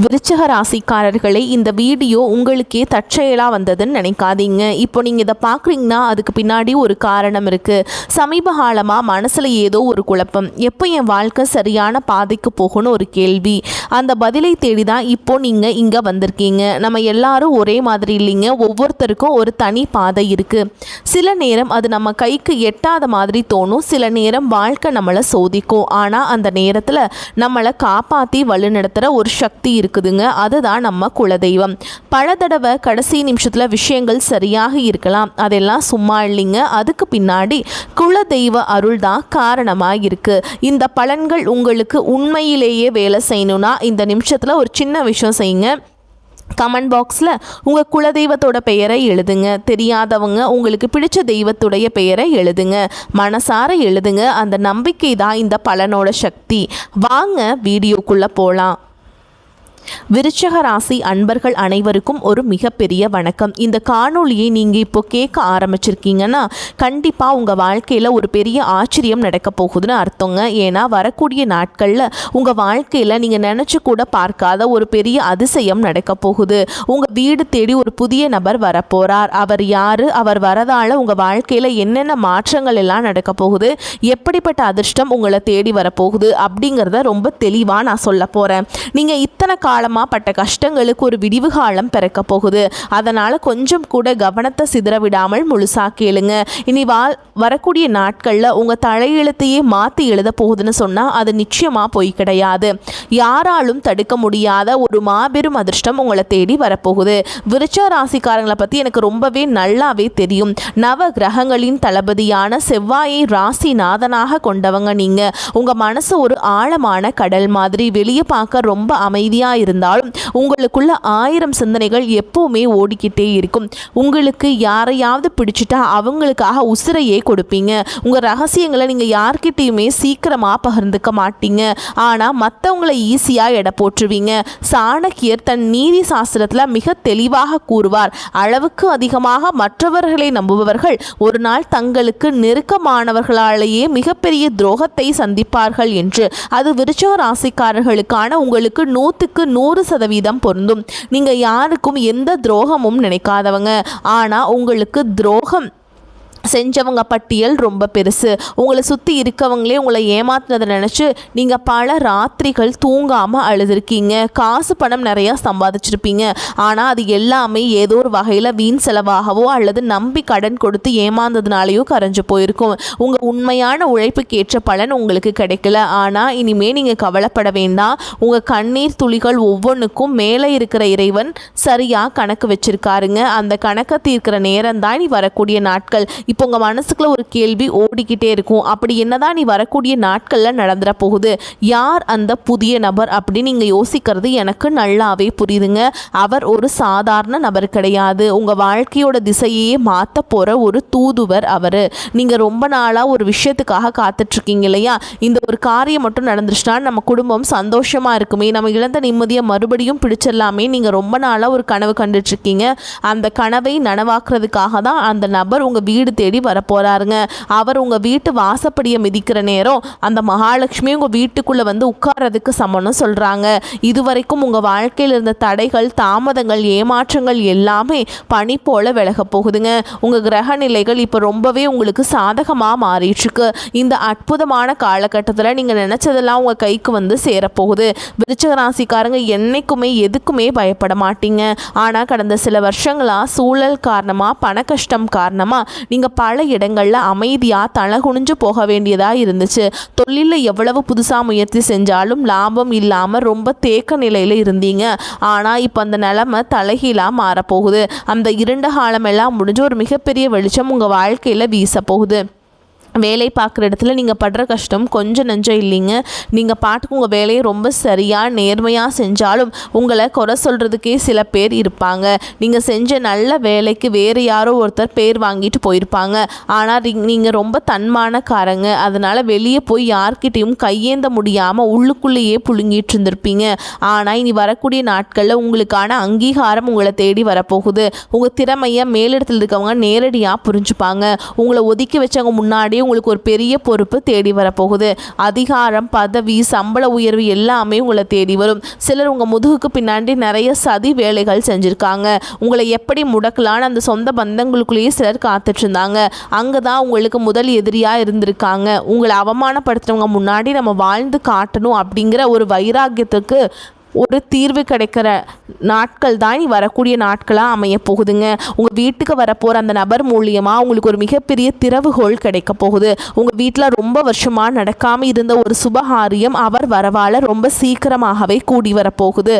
விருச்சிக ராசிக்காரர்களே, இந்த வீடியோ உங்களுக்கே தற்செயலாக வந்ததுன்னு நினைக்காதீங்க. இப்போ நீங்கள் இதை பார்க்குறீங்கன்னா அதுக்கு பின்னாடி ஒரு காரணம் இருக்குது. சமீப காலமாக மனசில் ஏதோ ஒரு குழப்பம், எப்போ என் வாழ்க்கை சரியான பாதைக்கு போகணும்னு ஒரு கேள்வி. அந்த பதிலை தேடி தான் இப்போ நீங்கள் இங்கே வந்திருக்கீங்க. நம்ம எல்லாரும் ஒரே மாதிரி இல்லைங்க, ஒவ்வொருத்தருக்கும் ஒரு தனி பாதை இருக்குது. சில நேரம் அது நம்ம கைக்கு எட்டாத மாதிரி தோணும், சில நேரம் வாழ்க்கை நம்மளை சோதிக்கும். ஆனால் அந்த நேரத்தில் நம்மளை காப்பாற்றி வழிநடத்துகிற ஒரு சக்தி இருக்குதுங்க, அதுதான் நம்ம குலதெய்வம். பல தடவை கடைசி நிமிஷத்தில் விஷயங்கள் சரியாக இருக்கலாம், அதெல்லாம் சும்மா இல்லைங்க, அதுக்கு பின்னாடி குலதெய்வ அருள் தான் காரணமாக இருக்குது. இந்த பலன்கள் உங்களுக்கு உண்மையிலேயே வேலை செய்யணும்னா இந்த நிமிஷத்தில் ஒரு சின்ன விஷயம் செய்யுங்க. கமெண்ட் பாக்ஸில் உங்கள் குலதெய்வத்தோட பெயரை எழுதுங்க. தெரியாதவங்க உங்களுக்கு பிடிச்ச தெய்வத்துடைய பெயரை எழுதுங்க, மனசார எழுதுங்க. அந்த நம்பிக்கை தான் இந்த பலனோட சக்தி. வாங்க வீடியோக்குள்ளே போகலாம். விருச்சிக ராசி அன்பர்கள் அனைவருக்கும் ஒரு மிகப்பெரிய வணக்கம். இந்த காணொளியை நீங்கள் இப்போ கேட்க ஆரம்பிச்சிருக்கீங்கன்னா கண்டிப்பாக உங்கள் வாழ்க்கையில் ஒரு பெரிய ஆச்சரியம் நடக்க போகுதுன்னு அர்த்தங்க. ஏன்னா வரக்கூடிய நாட்களில் உங்கள் வாழ்க்கையில் நீங்கள் நினச்சி கூட பார்க்காத ஒரு பெரிய அதிசயம் நடக்க போகுது. உங்கள் வீடு தேடி ஒரு புதிய நபர் வரப்போகிறார். அவர் யார், அவர் வரதால் உங்கள் வாழ்க்கையில் என்னென்ன மாற்றங்கள் எல்லாம் நடக்க போகுது, எப்படிப்பட்ட அதிர்ஷ்டம் உங்களை தேடி வரப்போகுது அப்படிங்கிறத ரொம்ப தெளிவாக நான் சொல்ல போகிறேன். நீங்கள் இத்தனை காலமாக பட்ட கஷ்டங்களுக்கு ஒரு விடிவு காலம் பிறக்க போகுது. அதனால் கொஞ்சம் கூட கவனத்தை சிதற விடாமல் முழுசாக கேளுங்க. இனி வரக்கூடிய நாட்களில் உங்கள் தலையெழுத்தையே மாற்றி எழுத போகுதுன்னு சொன்னால் அது நிச்சயமாக போய் கிடையாது. யாராலும் தடுக்க முடியாத ஒரு மாபெரும் அதிர்ஷ்டம் உங்களை தேடி வரப்போகுது. விருச்சிக ராசிக்காரங்களை பற்றி எனக்கு ரொம்பவே நல்லாவே தெரியும். நவ கிரகங்களின் தளபதியான செவ்வாயை ராசி நாதனாக கொண்டவங்க நீங்கள். உங்கள் மனசு ஒரு ஆழமான கடல் மாதிரி, வெளியே பார்க்க ரொம்ப அமைதியாக இருந்தாலும் உங்களுக்குள்ள 1000 சிந்தனைகள் எப்பவுமே ஓடிக்கிட்டே இருக்கும். உங்களுக்கு யாரையாவது பிடிச்சிட்டா அவங்களுக்காக உசிரையே கொடுப்பீங்க. உங்கள் ரகசியங்களை நீங்கள் யார்கிட்டையுமே சீக்கிரமாக பகிர்ந்துக்க மாட்டீங்க. ஆனால் மற்றவங்களை ஈஸியாக எடை போட்டுருவீங்க. சாணக்கியர் தன் நீதி சாஸ்திரத்தில் மிக தெளிவாக கூறுவார், அளவுக்கு அதிகமாக மற்றவர்களை நம்புபவர்கள் ஒரு நாள் தங்களுக்கு நெருக்கமானவர்களாலேயே மிகப்பெரிய துரோகத்தை சந்திப்பார்கள் என்று. அது விருச்சிக ராசிக்காரர்களுக்கான உங்களுக்கு 100% பொருந்தும். நீங்க யாருக்கும் எந்த துரோகமும் நினைக்காதவங்க, ஆனா உங்களுக்கு துரோகம் செஞ்சவங்க பட்டியல் ரொம்ப பெருசு. உங்களை சுற்றி இருக்கவங்களே உங்களை ஏமாத்தினதை நினச்சி நீங்கள் பல ராத்திரிகள் தூங்காமல் அழுதுருக்கீங்க. காசு பணம் நிறையா சம்பாதிச்சிருப்பீங்க, ஆனால் அது எல்லாமே ஏதோ ஒரு வகையில் வீண் செலவாகவோ அல்லது நம்பி கடன் கொடுத்து ஏமாந்ததுனாலேயோ கரைஞ்சு போயிருக்கும். உங்கள் உண்மையான உழைப்புக்கேற்ற பலன் உங்களுக்கு கிடைக்கல. ஆனால் இனிமேல் நீங்கள் கவலைப்பட வேண்டாம். உங்கள் கண்ணீர் துளிகள் ஒவ்வொன்றுக்கும் மேலே இருக்கிற இறைவன் சரியாக கணக்கு வச்சிருக்காருங்க. அந்த கணக்கை தீர்க்கிற நேரம் தான் நீ வரக்கூடிய நாட்கள். இப்போ உங்கள் மனசுக்குள்ள ஒரு கேள்வி ஓடிக்கிட்டே இருக்கும், அப்படி என்னதான் நீ வரக்கூடிய நாட்களில் நடந்துட போகுது, யார் அந்த புதிய நபர் அப்படின்னு நீங்கள் யோசிக்கிறது எனக்கு நல்லாவே புரியுதுங்க. அவர் ஒரு சாதாரண நபர் கிடையாது, உங்கள் வாழ்க்கையோட திசையே மாற்ற போகிற ஒரு தூதுவர் அவர். நீங்கள் ரொம்ப நாளாக ஒரு விஷயத்துக்காக காத்துட்ருக்கீங்க இல்லையா? இந்த ஒரு காரியம் மட்டும் நடந்துருச்சுன்னா நம்ம குடும்பம் சந்தோஷமாக இருக்குமே, நம்ம இழந்த நிம்மதியை மறுபடியும் பிடிச்சிடலாமே, நீங்கள் ரொம்ப நாளாக ஒரு கனவு கண்டுட்ருக்கீங்க. அந்த கனவை நனவாக்குறதுக்காக தான் அந்த நபர் உங்கள் வீடு தேடி வரப்போறாருங்க. அவர் உங்க வீட்டு வாசப்படியை மிதிக்கிற நேரம் அந்த மகாலட்சுமி உங்க வீட்டுக்குள்ள வந்து உட்கார்றதுக்கு சமம்னு சொல்றாங்க. இதுவரைக்கும் உங்க வாழ்க்கையில் இருந்த தடைகள், தாமதங்கள், ஏமாற்றங்கள் எல்லாமே பனி போல விலக போகுதுங்க. உங்க கிரக நிலைகள் இப்போ ரொம்பவே உங்களுக்கு சாதகமாக மாறிட்டு இருக்கு. இந்த அற்புதமான காலகட்டத்தில் நீங்க நினைச்சதெல்லாம் உங்க கைக்கு வந்து சேரப்போகுது. விருச்சிக ராசிக்காரங்க என்னைக்குமே எதுக்குமே பயப்பட மாட்டீங்க. ஆனால் கடந்த சில வருஷங்களா சூழல் காரணமா, பண கஷ்டம் காரணமா நீங்க பல இடங்களில் அமைதியாக தலகுனிஞ்சு போக வேண்டியதாக இருந்துச்சு. தொழிலில் எவ்வளவு புதுசாக முயற்சி செஞ்சாலும் லாபம் இல்லாமல் ரொம்ப தேக்க நிலையில் இருந்தீங்க. ஆனால் இப்போ அந்த நிலைமை தலைகீழாக மாறப்போகுது. அந்த இருண்ட காலமெல்லாம் முடிஞ்சு ஒரு மிகப்பெரிய வெளிச்சம் உங்கள் வாழ்க்கையில் வீச போகுது. வேலை பார்க்குற இடத்துல நீங்கள் படுற கஷ்டம் கொஞ்சம் நெஞ்சம் இல்லைங்க. நீங்கள் பாட்டுக்கு உங்கள் வேலையை ரொம்ப சரியாக நேர்மையாக செஞ்சாலும் உங்களை குறை சொல்கிறதுக்கே சில பேர் இருப்பாங்க. நீங்கள் செஞ்ச நல்ல வேலைக்கு வேறு யாரோ ஒருத்தர் பேர் வாங்கிட்டு போயிருப்பாங்க. ஆனால் நீங்கள் ரொம்ப தன்மானக்காரங்க, அதனால் வெளியே போய் யார்கிட்டையும் கையேந்த முடியாமல் உள்ளுக்குள்ளேயே புழுங்கிட்டு இருந்திருப்பீங்க. ஆனால் இனி வரக்கூடிய நாட்களில் உங்களுக்கான அங்கீகாரம் உங்களை தேடி வரப்போகுது. உங்கள் திறமையை மேலிடத்தில் இருக்கவங்க நேரடியாக புரிஞ்சுப்பாங்க. உங்களை ஒதுக்கி வச்சவங்க முன்னாடி வேலையிலேயே உங்களுக்கு ஒரு பெரிய பொறுப்பு தேடி வரப்போகுது. அதிகாரம், பதவி, சம்பள உயர்வு எல்லாமே உங்களை தேடி வரும். சிலர் உங்கள் முதுகுக்கு பின்னாடி நிறைய சதி வேலைகள் செஞ்சுருக்காங்க. உங்களை எப்படி முடக்கலான்னு அந்த சொந்த பந்தங்களுக்குள்ளேயே சிலர் காத்துட்டு இருந்தாங்க. அங்கே தான் உங்களுக்கு முதல் எதிரியாக இருந்திருக்காங்க. உங்களை அவமானப்படுத்துறவங்க முன்னாடி நம்ம வாழ்ந்து காட்டணும் அப்படிங்கிற ஒரு வைராக்கியத்துக்கு ஒரு தீர்வு கிடைக்கிற நாட்கள் தான் வரக்கூடிய நாட்களாக அமைய போகுதுங்க. உங்கள் வீட்டுக்கு வரப்போகிற அந்த நபர் மூலியமாக உங்களுக்கு ஒரு மிகப்பெரிய திறவுகோல் கிடைக்க போகுது. உங்கள் வீட்டில் ரொம்ப வருஷமாக நடக்காமல் இருந்த ஒரு சுபகாரியம் அவர் வரவால் ரொம்ப சீக்கிரமாகவே கூடி வரப்போகுது.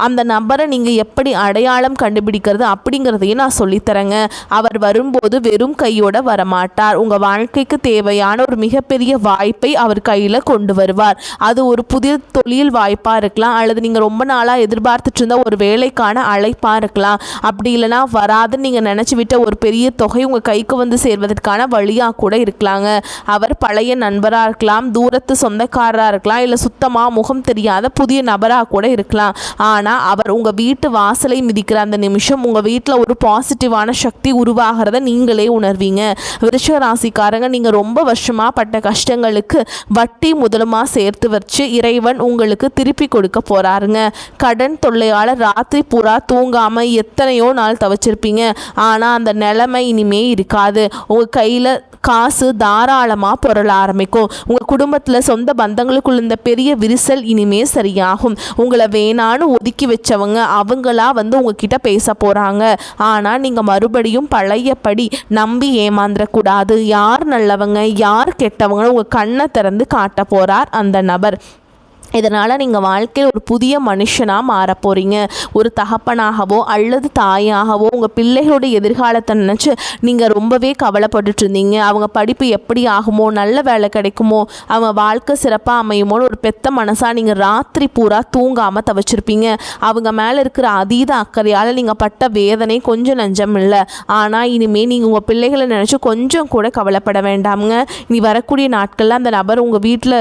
அந்த நபரை நீங்கள் எப்படி அடையாளம் கண்டுபிடிக்கிறது அப்படிங்கிறதையும் நான் சொல்லித்தரேங்க. அவர் வரும்போது வெறும் கையோடு வரமாட்டார். உங்கள் வாழ்க்கைக்கு தேவையான ஒரு மிகப்பெரிய வாய்ப்பை அவர் கையில் கொண்டு வருவார். அது ஒரு புதிய தொழில் வாய்ப்பாக இருக்கலாம், அல்லது நீங்கள் ரொம்ப நாளாக எதிர்பார்த்துட்டு இருந்த ஒரு வேலைக்கான அழைப்பாக இருக்கலாம். அப்படி இல்லைனா வராதுன்னு நீங்கள் நினச்சி விட்ட ஒரு பெரிய தொகை உங்கள் கைக்கு வந்து சேர்வதற்கான வழியாக கூட இருக்கலாங்க. அவர் பழைய நண்பராக இருக்கலாம், தூரத்து சொந்தக்காரராக இருக்கலாம், இல்லை சுத்தமாக முகம் தெரியாத புதிய நபராக கூட இருக்கலாம். ஆனால் அவர் உங்கள் வீட்டு வாசலை மிதிக்கிற அந்த நிமிஷம் உங்கள் வீட்டில் ஒரு பாசிட்டிவான சக்தி உருவாகிறத நீங்களே உணர்வீங்க. விருச்சிக ராசிக்காரங்க, நீங்கள் ரொம்ப வருஷமாக பட்ட கஷ்டங்களுக்கு வட்டி முதலுமாக சேர்த்து வச்சு இறைவன் உங்களுக்கு திருப்பி கொடுக்க போகிறாருங்க. கடன் தொல்லையால் ராத்திரி பூரா தூங்காமல் எத்தனையோ நாள் தவச்சிருப்பீங்க. ஆனால் அந்த நிலைமை இனிமே இருக்காது. உங்கள் கையில் காசு தாராளமாக பொருள ஆரம்பிக்கும். உங்கள் குடும்பத்தில் சொந்த பந்தங்களுக்குள்ள இந்த பெரிய விரிசல் இனிமே சரியாகும். உங்களை வேணான்னு ஒதுக்கி வச்சவங்க அவங்களா வந்து உங்ககிட்ட பேச போகிறாங்க. ஆனால் நீங்கள் மறுபடியும் பழையபடி நம்பி ஏமாந்துடக்கூடாது. யார் நல்லவங்க யார் கெட்டவங்கன்னு உங்கள் கண்ணை திறந்து காட்ட போகிறார் அந்த நபர். இதனால் நீங்கள் வாழ்க்கையில் ஒரு புதிய மனுஷனாக மாற போகிறீங்க. ஒரு தகப்பனாகவோ அல்லது தாயாகவோ உங்கள் பிள்ளைகளோட எதிர்காலத்தை நினச்சி நீங்கள் ரொம்பவே கவலைப்பட்டுட்டு இருந்தீங்க. அவங்க படிப்பு எப்படி ஆகுமோ, நல்ல வேலை கிடைக்குமோ, அவங்க வாழ்க்கை சிறப்பாக அமையுமோன்னு ஒரு பெத்த மனசாக நீங்கள் ராத்திரி பூரா தூங்காமல் தவச்சிருப்பீங்க. அவங்க மேலே இருக்கிற அதீத அக்கறையால் நீங்கள் பட்ட வேதனை கொஞ்சம் நஞ்சம் இல்லை. ஆனால் இனிமேல் நீங்கள் உங்கள் பிள்ளைகளை நினச்சி கொஞ்சம் கூட கவலைப்பட வேண்டாமுங்க. இனி வரக்கூடிய நாட்களில் அந்த நபர் உங்கள் வீட்டில்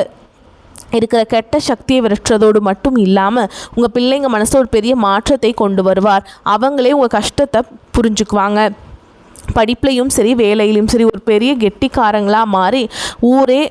இருக்கிற கெட்ட சக்தியை விரட்டுறதோடு மட்டும் இல்லாமல் உங்கள் பிள்ளைங்க மனசில் ஒரு பெரிய மாற்றத்தை கொண்டு வருவார். அவங்களே உங்கள் கஷ்டத்தை புரிஞ்சுக்குவாங்க. படிப்புலையும் சரி வேலையிலையும் சரி ஒரு பெரிய கெட்டிக்காரங்களாக மாறி ஊரே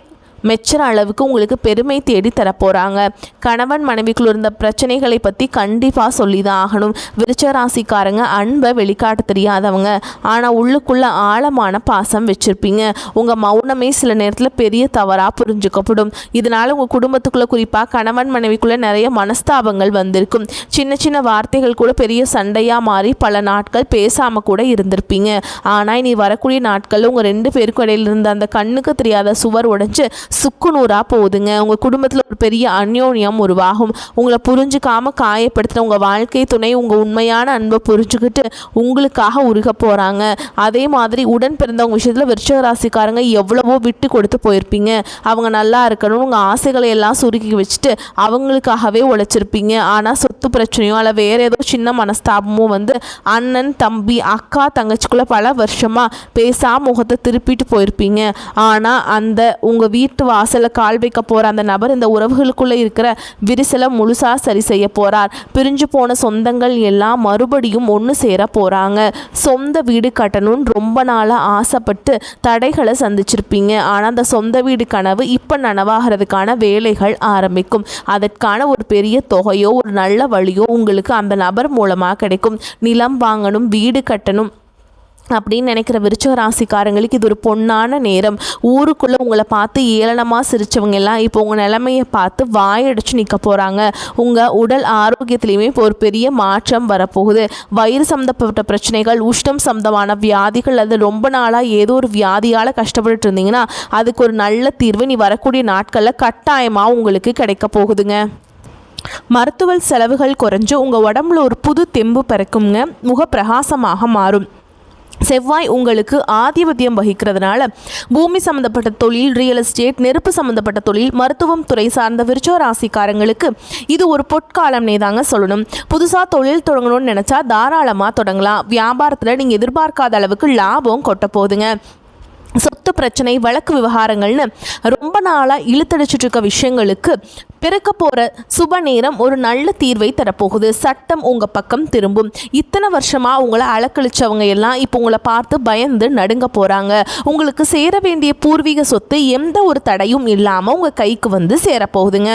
மெச்சுற அளவுக்கு உங்களுக்கு பெருமை தேடி தரப்போகிறாங்க. கணவன் மனைவிக்குள்ள இருந்த பிரச்சனைகளை பற்றி கண்டிப்பாக சொல்லி தான் ஆகணும். விருச்சிக ராசிக்காரங்க அன்பை வெளிக்காட்ட தெரியாதவங்க, ஆனால் உள்ளுக்குள்ள ஆழமான பாசம் வச்சுருப்பீங்க. உங்கள் மௌனமே சில நேரத்தில் பெரிய தவறாக புரிஞ்சுக்கப்படும். இதனால் உங்கள் குடும்பத்துக்குள்ளே குறிப்பாக கணவன் மனைவிக்குள்ளே நிறைய மனஸ்தாபங்கள் வந்திருக்கும். சின்ன சின்ன வார்த்தைகள் கூட பெரிய சண்டையாக மாறி பல நாட்கள் பேசாமல் கூட இருந்திருப்பீங்க. ஆனால் இனி வரக்கூடிய நாட்களில் உங்கள் ரெண்டு பேருக்கு இடையில இருந்த அந்த கண்ணுக்கு தெரியாத சுவர் உடைஞ்சு சுக்குநூறாக போகுதுங்க. உங்கள் குடும்பத்தில் ஒரு பெரிய அந்யோன்யம் உருவாகும். உங்களை புரிஞ்சுக்காமல் காயப்படுத்துகிற உங்கள் வாழ்க்கை துணை உங்கள் உண்மையான அன்பை புரிஞ்சுக்கிட்டு உங்களுக்காக உருக போகிறாங்க. அதே மாதிரி உடன் பிறந்தவங்க விஷயத்தில் விருச்சிக ராசிக்காரங்க எவ்வளவோ விட்டு கொடுத்து போயிருப்பீங்க. அவங்க நல்லா இருக்கணும் உங்கள் ஆசைகளை எல்லாம் சுருக்கி வச்சுட்டு அவங்களுக்காகவே உழைச்சிருப்பீங்க. ஆனால் சொத்து பிரச்சனையோ அல்ல வேறு ஏதோ சின்ன மனஸ்தாபமோ வந்து அண்ணன் தம்பி அக்கா தங்கச்சிக்குள்ளே பல வருஷமாக பேசாம முகத்தை திருப்பிட்டு போயிருப்பீங்க. ஆனால் அந்த உங்கள் வீட்டு வாசலில் கால் வைக்க போகிற அந்த நபர் இந்த உறவுகளுக்குள்ளே இருக்கிற விரிசலை முழுசாக சரி செய்ய போகிறார். பிரிஞ்சு போன சொந்தங்கள் எல்லாம் மறுபடியும் ஒன்று சேர போகிறாங்க. சொந்த வீடு கட்டணும்னு ரொம்ப நாளாக ஆசைப்பட்டு தடைகளை சந்திச்சிருப்பீங்க. ஆனால் அந்த சொந்த வீடு கனவு இப்போ நனவாகிறதுக்கான வேலைகள் ஆரம்பிக்கும். அதற்கான ஒரு பெரிய தொகையோ ஒரு நல்ல வழியோ உங்களுக்கு அந்த நபர் மூலமாக கிடைக்கும். நிலம் வாங்கணும், வீடு கட்டணும் அப்படின்னு நினைக்கிற விருச்சிக ராசிக்காரங்களுக்கு இது ஒரு பொன்னான நேரம். ஊருக்குள்ளே உங்களை பார்த்து ஏளனமாக சிரித்தவங்க எல்லாம் இப்போ உங்கள் நிலைமையை பார்த்து வாயடிச்சு நிற்க போகிறாங்க. உங்கள் உடல் ஆரோக்கியத்துலேயுமே இப்போ ஒரு பெரிய மாற்றம் வரப்போகுது. வயிறு சம்மந்தப்பட்ட பிரச்சனைகள், உஷ்ணம் சம்மந்தமான வியாதிகள், அது ரொம்ப நாளாக ஏதோ ஒரு வியாதியால் கஷ்டப்பட்டு இருந்தீங்கன்னா அதுக்கு ஒரு நல்ல தீர்வு நீ வரக்கூடிய நாட்களில் கட்டாயமாக உங்களுக்கு கிடைக்க போகுதுங்க. மருத்துவ செலவுகள் குறைஞ்சு உங்கள் உடம்புல ஒரு புது தெம்பு பிறக்குங்க. முக பிரகாசமாக மாறும். செவ்வாய் உங்களுக்கு ஆதிபத்தியம் வகிக்கிறதுனால பூமி சம்மந்தப்பட்ட தொழில், ரியல் எஸ்டேட், நெருப்பு சம்மந்தப்பட்ட தொழில், மருத்துவம் துறை சார்ந்த விருச்சிக ராசிக்காரங்களுக்கு இது ஒரு பொற்காலம்னே தாங்க சொல்லணும். புதுசாக தொழில் தொடங்கணும்னு நினச்சா தாராளமாக தொடங்கலாம். வியாபாரத்தில் நீங்கள் எதிர்பார்க்காத அளவுக்கு லாபம் கொட்ட போகுதுங்க. சொத்து பிரச்சனை, வழக்கு விவகாரங்கள்னு ரொம்ப நாளாக இழுத்தடிச்சிட்டு இருக்க விஷயங்களுக்கு பிறக்க போகிற சுப நேரம் ஒரு நல்ல தீர்வை தரப்போகுது. சட்டம் உங்கள் பக்கம் திரும்பும். இத்தனை வருஷமாக உங்களை அலக்கழிச்சவங்க எல்லாம் இப்போ உங்களை பார்த்து பயந்து நடுங்க போகிறாங்க. உங்களுக்கு சேர வேண்டிய பூர்வீக சொத்து எந்த ஒரு தடையும் இல்லாமல் உங்கள் கைக்கு வந்து சேரப்போகுதுங்க.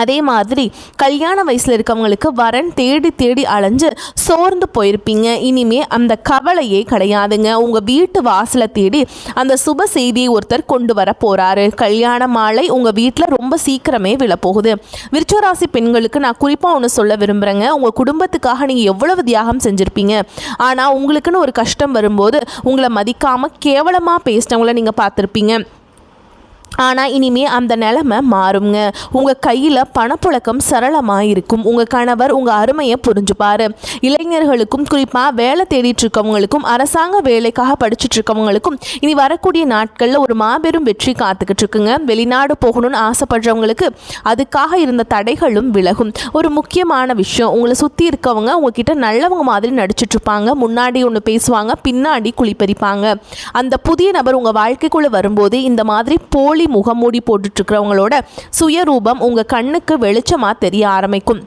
அதே மாதிரி கல்யாண வயசில் இருக்கவங்களுக்கு வரன் தேடி தேடி அலைஞ்சு சோர்ந்து போயிருப்பீங்க. இனிமே அந்த கவலையே கிடையாதுங்க. உங்கள் வீட்டு வாசலை தேடி அந்த சுப செய்தியை ஒருத்தர் கொண்டு வர போகிறாரு. கல்யாண மாலை உங்கள் வீட்டில் ரொம்ப சீக்கிரமே விழப்போகுது. விருச்சிகராசி பெண்களுக்கு நான் குறிப்பாக ஒன்று சொல்ல விரும்புகிறேங்க. உங்கள் குடும்பத்துக்காக நீங்கள் எவ்வளவு தியாகம் செஞ்சுருப்பீங்க. ஆனால் உங்களுக்குன்னு ஒரு கஷ்டம் வரும்போது உங்களை மதிக்காமல் கேவலமாக பேசினவங்கள நீங்கள் பார்த்துருப்பீங்க. ஆனால் இனிமே அந்த நிலைமை மாறுங்க. உங்கள் கையில் பணப்புழக்கம் சரளமாக இருக்கும். உங்கள் கணவர் உங்கள் அருமையை புரிஞ்சுப்பார். இளைஞர்களுக்கும் குறிப்பாக வேலை தேடிட்டு இருக்கவங்களுக்கும் அரசாங்க வேலைக்காக படிச்சுட்டு இருக்கவங்களுக்கும் இனி வரக்கூடிய நாட்களில் ஒரு மாபெரும் வெற்றி காத்துக்கிட்டு இருக்குங்க. வெளிநாடு போகணும்னு ஆசைப்படுறவங்களுக்கு அதுக்காக இருந்த தடைகளும் விலகும். ஒரு முக்கியமான விஷயம், உங்களை சுற்றி இருக்கவங்க உங்ககிட்ட நல்லவங்க மாதிரி நடிச்சிட்டு இருப்பாங்க. முன்னாடி ஒன்று பேசுவாங்க, பின்னாடி குளிப்பறிப்பாங்க. அந்த புதிய நபர் உங்கள் வாழ்க்கைக்குள்ளே வரும்போது இந்த மாதிரி போலி முகமூடி போட்டுட்ருக்கிறவங்களோட சுயரூபம் உங்கள் கண்ணுக்கு வெளிச்சமாக தெரிய ஆரம்பிக்கும்.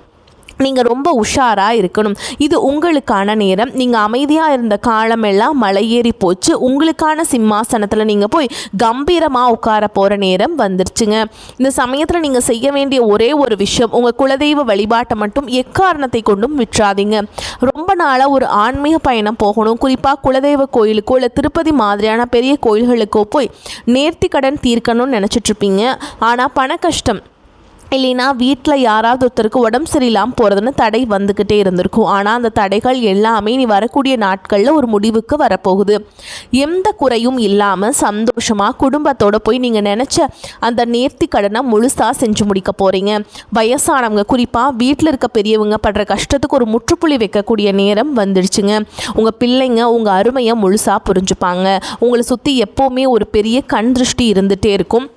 நீங்கள் ரொம்ப உஷாராக இருக்கணும். இது உங்களுக்கான நேரம். நீங்கள் அமைதியாக இருந்த காலமெல்லாம் மலையேறி போச்சு. உங்களுக்கான சிம்மாசனத்தில் நீங்கள் போய் கம்பீரமாக உட்கார போகிற நேரம் வந்துருச்சுங்க. இந்த சமயத்தில் நீங்கள் செய்ய வேண்டிய ஒரே ஒரு விஷயம், உங்கள் குலதெய்வ வழிபாட்டை மட்டும் எக்காரணத்தை கொண்டும் விட்டுறாதீங்க. ரொம்ப நாளாக ஒரு ஆன்மீக பயணம் போகணும், குறிப்பாக குலதெய்வ கோயிலுக்கோ இல்லை திருப்பதி மாதிரியான பெரிய கோயில்களுக்கோ போய் நேர்த்தி கடன் தீர்க்கணும்னு நினச்சிட்ருப்பீங்க. ஆனால் பண கஷ்டம் இல்லைன்னா வீட்டில் யாராவது ஒருத்தருக்கு உடம்பு சரியில்லாமல் போகிறதுன்னு தடை வந்துக்கிட்டே இருந்திருக்கும். ஆனால் அந்த தடைகள் எல்லாமே நீ வரக்கூடிய நாட்களில் ஒரு முடிவுக்கு வரப்போகுது. எந்த குறையும் இல்லாமல் சந்தோஷமாக குடும்பத்தோடு போய் நீங்கள் நினச்ச அந்த நேர்த்தி கடனை முழுசாக செஞ்சு முடிக்க போகிறீங்க. வயசானவங்க, குறிப்பாக வீட்டில் இருக்க பெரியவங்க படுற கஷ்டத்துக்கு ஒரு முற்றுப்புள்ளி வைக்கக்கூடிய நேரம் வந்துடுச்சுங்க. உங்கள் பிள்ளைங்க உங்கள் அருமையை முழுசாக புரிஞ்சுப்பாங்க. உங்களை சுற்றி எப்போவுமே ஒரு பெரிய கண் திருஷ்டி இருந்துகிட்டே இருக்கும்.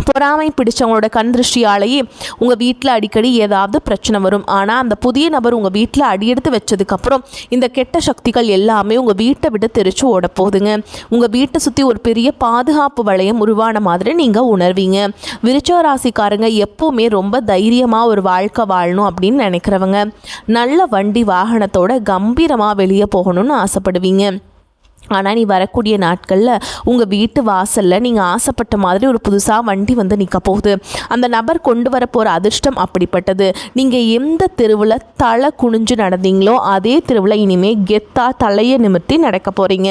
பொறாமை பிடிச்சவங்களோட கண் திருஷ்டியாலேயே உங்கள் வீட்டில் அடிக்கடி ஏதாவது பிரச்சனை வரும். ஆனால் அந்த புதிய நபர் உங்கள் வீட்டில் அடியெடுத்து வச்சதுக்கப்புறம் இந்த கெட்ட சக்திகள் எல்லாமே உங்கள் வீட்டை விட்டு தெரிச்சு ஓட போகுதுங்க. உங்கள் வீட்டை சுற்றி ஒரு பெரிய பாதுகாப்பு வளையம் உருவான மாதிரி நீங்கள் உணர்வீங்க. விருச்சிக ராசிக்காரங்க எப்போவுமே ரொம்ப தைரியமாக ஒரு வாழ்க்கை வாழணும் அப்படின்னு நினைக்கிறவங்க. நல்ல வண்டி வாகனத்தோட கம்பீரமாக வெளியே போகணும்னு ஆசைப்படுவீங்க. ஆனால் நீ வரக்கூடிய நாட்களில் உங்கள் வீட்டு வாசலில் நீங்கள் ஆசைப்பட்ட மாதிரி ஒரு புதுசாக வண்டி வந்து நிற்க போகுது. அந்த நபர் கொண்டு வர போகிற அதிர்ஷ்டம் அப்படிப்பட்டது. நீங்கள் எந்த தெருவில் தலை குனிஞ்சு நடந்தீங்களோ அதே தெருவில் இனிமேல் கெத்தாக தலையை நிமிர்த்தி நடக்க போகிறீங்க.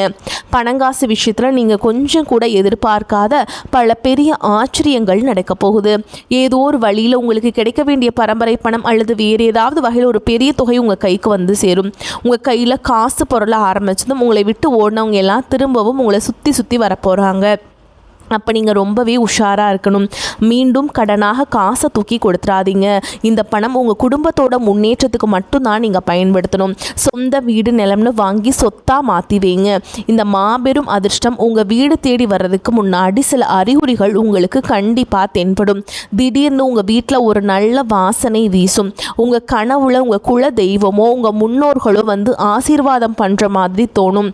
பணங்காசு விஷயத்தில் நீங்கள் கொஞ்சம் கூட எதிர்பார்க்காத பல பெரிய ஆச்சரியங்கள் நடக்க போகுது. ஏதோ ஒரு வழியில் உங்களுக்கு கிடைக்க வேண்டிய பரம்பரை பணம் அல்லது வேறு ஏதாவது வகையில் ஒரு பெரிய தொகை உங்கள் கைக்கு வந்து சேரும். உங்கள் கையில் காசு பொருளை ஆரம்பித்ததும் உங்களை விட்டு ஓடினவங்க எல்லாம் திரும்பவும் உங்களை சுற்றி வரப்போகிறாங்க. அப்போ நீங்கள் ரொம்பவே உஷாராக இருக்கணும். மீண்டும் கடனாக காசை தூக்கி கொடுத்துறாதீங்க. இந்த பணம் உங்கள் குடும்பத்தோட முன்னேற்றத்துக்கு மட்டும்தான் நீங்கள் பயன்படுத்தணும். சொந்த வீடு நிலம்னு வாங்கி சொத்தாக மாற்றி வைங்க. இந்த மாபெரும் அதிர்ஷ்டம் உங்கள் வீடு தேடி வர்றதுக்கு முன்னாடி சில அறிகுறிகள் உங்களுக்கு கண்டிப்பாக தென்படும். திடீர்னு உங்கள் வீட்டில் ஒரு நல்ல வாசனை வீசும். உங்கள் கனவுல உங்கள் குல தெய்வமோ உங்கள் முன்னோர்களோ வந்து ஆசீர்வாதம் பண்ணுற மாதிரி தோணும்.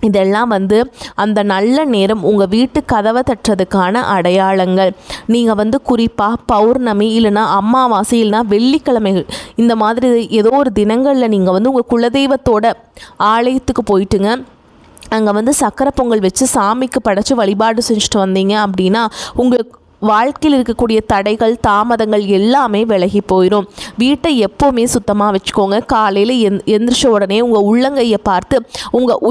இதெல்லாம் வந்து அந்த நல்ல நேரம் உங்கள் வீட்டு கதவை தட்டுறதுக்கான அடையாளங்கள். நீங்கள் வந்து குறிப்பாக பௌர்ணமி இல்லைனா அமாவாசை இல்லைனா வெள்ளிக்கிழமைகள் இந்த மாதிரி ஏதோ ஒரு தினங்களில் நீங்கள் வந்து உங்கள் குலதெய்வத்தோட ஆலயத்துக்கு போயிட்டுங்க அங்கே வந்து சக்கரை பொங்கல் வச்சு சாமிக்கு படைச்சி வழிபாடு செஞ்சுட்டு வந்தீங்க அப்படின்னா உங்களுக்கு வாழ்க்கையில் இருக்கக்கூடிய தடைகள் தாமதங்கள் எல்லாமே விலகி போயிடும். வீட்டை எப்போவுமே சுத்தமாக வச்சுக்கோங்க. காலையில் எந்திரிச்ச உடனே உங்கள் உள்ளங்கையை பார்த்து உங்கள்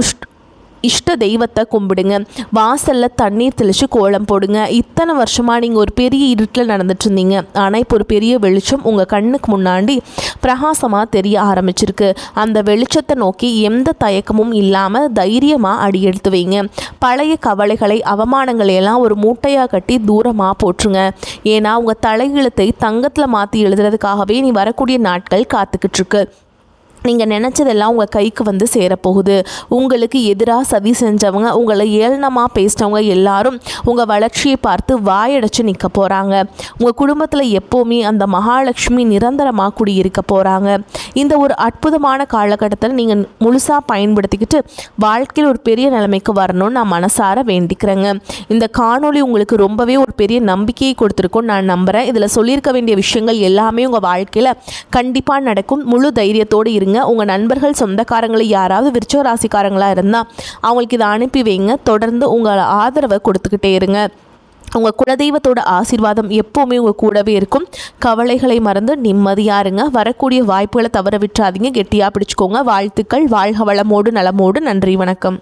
இஷ்ட தெய்வத்தை கும்பிடுங்க. வாசலில் தண்ணீர் தெளித்து கோலம் போடுங்க. இத்தனை வருஷமாக நீங்கள் ஒரு பெரிய இருட்டில் நடந்துட்டு இருந்தீங்க. ஆனால் இப்போ ஒரு பெரிய வெளிச்சம் உங்கள் கண்ணுக்கு முன்னாடி பிரகாசமாக தெரிய ஆரம்பிச்சிருக்கு. அந்த வெளிச்சத்தை நோக்கி எந்த தயக்கமும் இல்லாமல் தைரியமாக அடியெடுத்து வைங்க. பழைய கவலைகளை அவமானங்களை எல்லாம் ஒரு மூட்டையாக கட்டி தூரமாக போட்டுருங்க. ஏன்னா உங்கள் தலையெழுத்தை தங்கத்தில் மாற்றி எழுதுறதுக்காகவே நீ வரக்கூடிய நாட்கள் காத்துக்கிட்டு இருக்கு. நீங்கள் நினச்சதெல்லாம் உங்கள் கைக்கு வந்து சேரப்போகுது. உங்களுக்கு எதிராக சதி செஞ்சவங்க, உங்களை ஏளனமாக பேசினவங்க எல்லாரும் உங்கள் வளர்ச்சியை பார்த்து வாயடைச்சு நிற்க போகிறாங்க. உங்கள் குடும்பத்தில் எப்போவுமே அந்த மகாலட்சுமி நிரந்தரமாக குடியிருக்க போகிறாங்க. இந்த ஒரு அற்புதமான காலகட்டத்தில் நீங்கள் முழுசாக பயன்படுத்திக்கிட்டு வாழ்க்கையில் ஒரு பெரிய நிலைமைக்கு வரணும்னு நான் மனசார வேண்டிக்கிறேங்க. இந்த காணொளி உங்களுக்கு ரொம்பவே ஒரு பெரிய நம்பிக்கையை கொடுத்துருக்கோன்னு நான் நம்புகிறேன். இதில் சொல்லியிருக்க வேண்டிய விஷயங்கள் எல்லாமே உங்கள் வாழ்க்கையில் கண்டிப்பாக நடக்கும். முழு தைரியத்தோடு இருங்க. உங்கள் நண்பர்கள் சொந்தக்காரங்களை யாராவது விருச்சிக ராசிக்காரங்களாக இருந்தால் அவங்களுக்கு இதை அனுப்பி வைங்க. தொடர்ந்து உங்கள் ஆதரவை கொடுத்துக்கிட்டே இருங்க. உங்கள் குலதெய்வத்தோட ஆசீர்வாதம் எப்போவுமே உங்கள் கூடவே இருக்கும். கவலைகளை மறந்து நிம்மதியாக இருங்க. வரக்கூடிய வாய்ப்புகளை தவற விட்டுறாதீங்க. கெட்டியாக பிடிச்சிக்கோங்க. வாழ்த்துக்கள். வாழ்க வளமோடு நலமோடு. நன்றி, வணக்கம்.